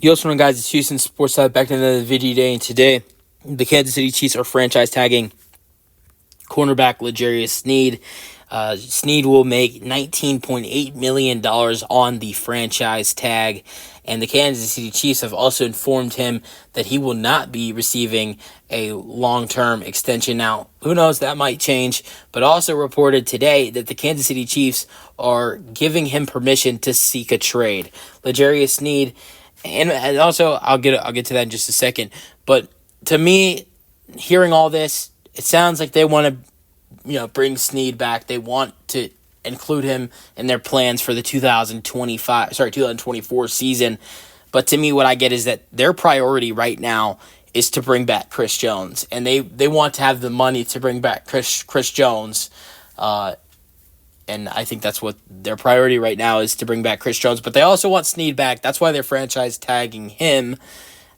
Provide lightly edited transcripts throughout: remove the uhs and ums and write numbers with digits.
Yo, what's going on, guys? It's Houston Sports Side back to another video day, and today the Kansas City Chiefs are franchise tagging cornerback L'Jarius Sneed. Sneed will make $19.8 million on the franchise tag, and the Kansas City Chiefs have also informed him that he will not be receiving a long-term extension. Now, who knows, that might change, but also reported today that the Kansas City Chiefs are giving him permission to seek a trade. L'Jarius Sneed, and also I'll get to that in just a second, but to me, hearing all this, it sounds like they want to bring Sneed back. They want to include him in their plans for the 2024 season. But to me, what I get is that their priority right now is to bring back Chris Jones, and they want to have the money to bring back Chris Jones. And I think that's what their priority right now is, to bring back Chris Jones. But they also want Sneed back. That's why they're franchise tagging him.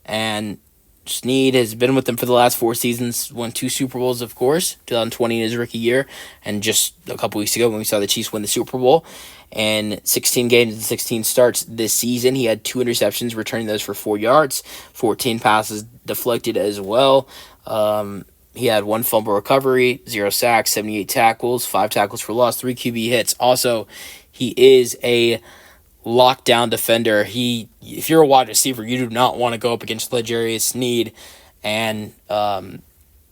And Sneed has been with them for the last 4 seasons, won 2 Super Bowls, of course, 2020 in his rookie year, and just a couple weeks ago when we saw the Chiefs win the Super Bowl. And 16 games and 16 starts this season, he had 2 interceptions, returning those for 4 yards, 14 passes deflected as well. He had 1 fumble recovery, 0 sacks, 78 tackles, 5 tackles for loss, 3 QB hits. Also, he is a lockdown defender. If you're a wide receiver, you do not want to go up against L'Jarius Sneed, and I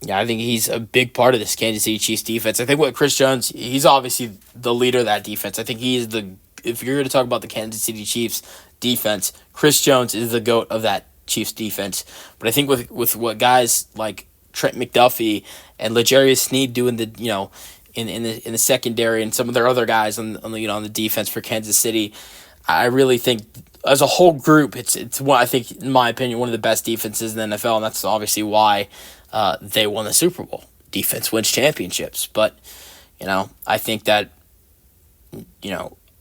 think he's a big part of this Kansas City Chiefs defense. I think with Chris Jones, he's obviously the leader of that defense. I think if you're going to talk about the Kansas City Chiefs defense, Chris Jones is the GOAT of that Chiefs defense. But I think with what guys like Trent McDuffie and L'Jarius Sneed doing in the secondary, and some of their other guys on the defense for Kansas City, I really think as a whole group, it's one, I think, in my opinion, one of the best defenses in the NFL, and that's obviously why they won the Super Bowl. Defense wins championships. But I think that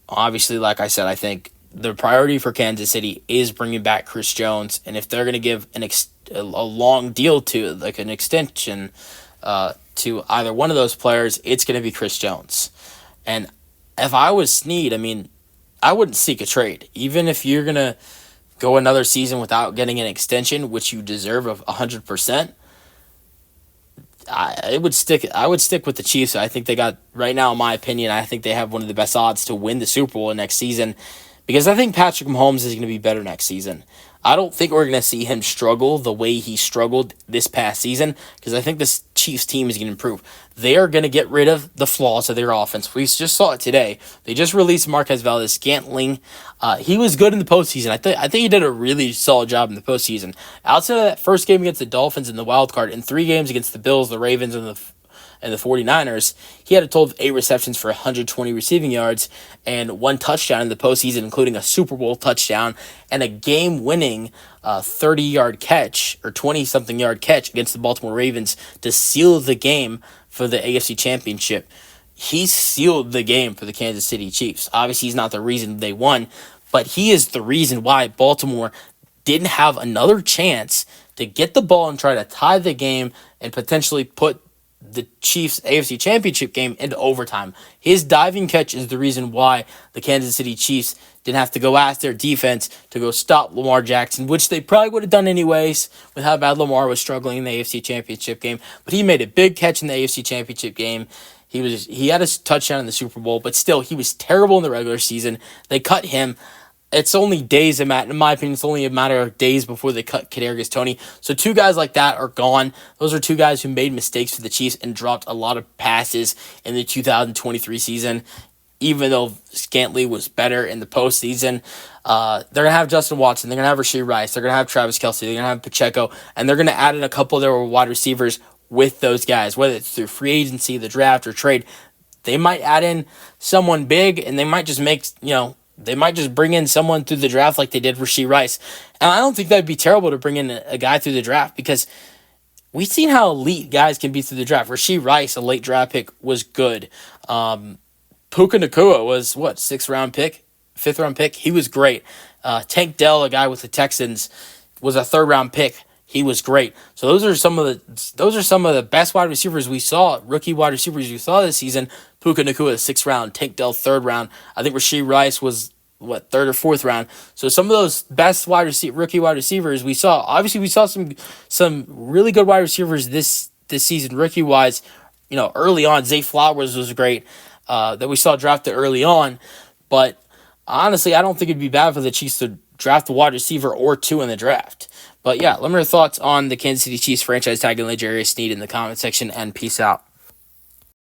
obviously, like I said, I think the priority for Kansas City is bringing back Chris Jones, and if they're going to give a long deal to, like an extension to either one of those players, it's going to be Chris Jones. And if I was Sneed, I wouldn't seek a trade. Even if you're going to go another season without getting an extension, which you deserve of 100%, I would stick with the Chiefs. I think they got, right now, in my opinion, I think they have one of the best odds to win the Super Bowl next season, because I think Patrick Mahomes is going to be better next season. I don't think we're going to see him struggle the way he struggled this past season, because I think this Chiefs team is going to improve. They are going to get rid of the flaws of their offense. We just saw it today. They just released Marquez Valdes-Scantling. He was good in the postseason. I think he did a really solid job in the postseason. Outside of that first game against the Dolphins in the wild card, in 3 games against the Bills, the Ravens, and the 49ers, he had a total of 8 receptions for 120 receiving yards and 1 touchdown in the postseason, including a Super Bowl touchdown and a game-winning 30-yard catch or 20-something yard catch against the Baltimore Ravens to seal the game for the AFC Championship. He sealed the game for the Kansas City Chiefs. Obviously, he's not the reason they won, but he is the reason why Baltimore didn't have another chance to get the ball and try to tie the game and potentially put the Chiefs' AFC Championship game into overtime. His diving catch is the reason why the Kansas City Chiefs didn't have to go ask their defense to go stop Lamar Jackson, which they probably would have done anyways with how bad Lamar was struggling in the AFC Championship game. But he made a big catch in the AFC Championship game. He had a touchdown in the Super Bowl, but still, he was terrible in the regular season. They cut him. It's only days, in my opinion, it's only a matter of days before they cut Kadarius Toney. So 2 guys like that are gone. Those are 2 guys who made mistakes for the Chiefs and dropped a lot of passes in the 2023 season. Even though Scantling was better in the postseason, they're going to have Justin Watson, they're going to have Rashee Rice, they're going to have Travis Kelce, they're going to have Pacheco, and they're going to add in a couple of their wide receivers with those guys, whether it's through free agency, the draft, or trade. They might add in someone big, and they might just they might just bring in someone through the draft like they did Rashee Rice. And I don't think that'd be terrible to bring in a guy through the draft, because we've seen how elite guys can be through the draft. Rashee Rice, a late draft pick, was good. Puka Nacua was, 6th-round pick? 5th-round pick? He was great. Tank Dell, a guy with the Texans, was a 3rd-round pick. He was great. So those are some of the best wide receivers we saw, rookie wide receivers we saw this season. Puka Nacua, 6th round, Tank Dell, 3rd round. I think Rashee Rice was third or fourth round. So some of those best rookie wide receivers we saw. Obviously, we saw some really good wide receivers this season, rookie wise. Early on, Zay Flowers was great that we saw drafted early on. But honestly, I don't think it'd be bad for the Chiefs to draft a wide receiver or two in the draft. But yeah, let me know your thoughts on the Kansas City Chiefs franchise tag and Sneed in the comment section, and peace out.